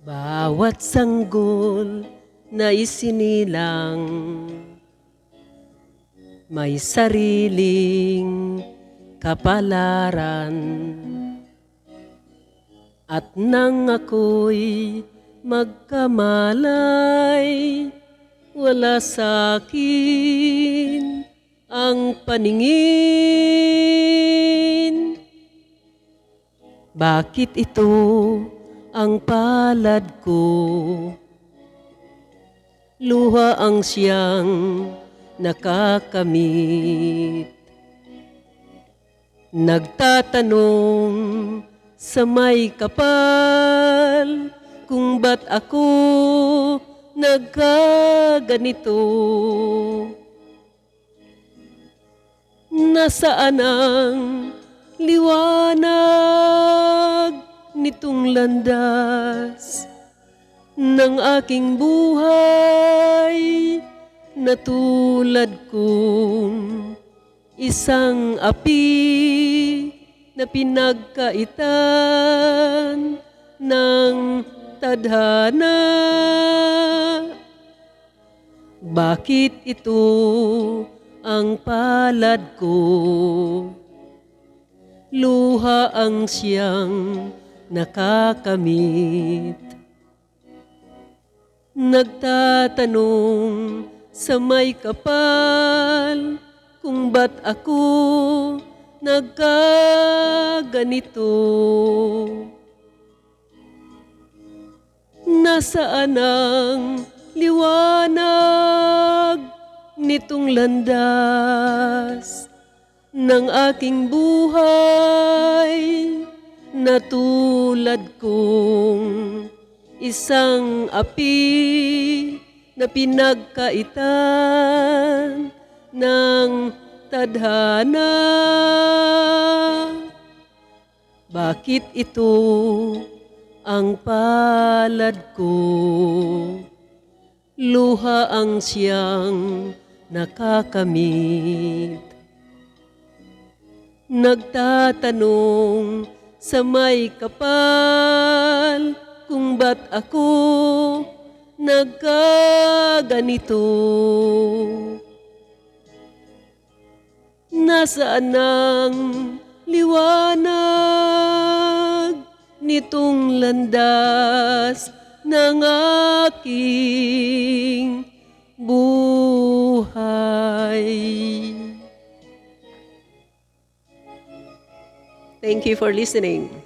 Bawat sanggol na isinilang may sariling kapalaran. At nang ako'y magkamalay, wala sa'kin ang paningin. Bakit ito ang palad ko? Luha ang siyang nakakamit. Nagtatanong sa may kapal kung ba't ako nagkaganito. Nasaan ang liwanag nitong landas ng aking buhay, na tulad kong isang api na pinagkaitan ng tadhana. Bakit ito ang palad ko? Luha ang siyang nakakamit. Nagtatanong sa may kapal kung ba't ako nagkaganito. Nasaan ang liwanag nitong landas ng aking buhay, na tulad kong isang api na pinagkaitan ng tadhana. Bakit ito ang palad ko? Luha ang siyang nakakamit. Nagtatanong sa may kapal kung ba't ako nagkaganito. Nasaan ang liwanag nitong landas ng aking buhay? Thank you for listening.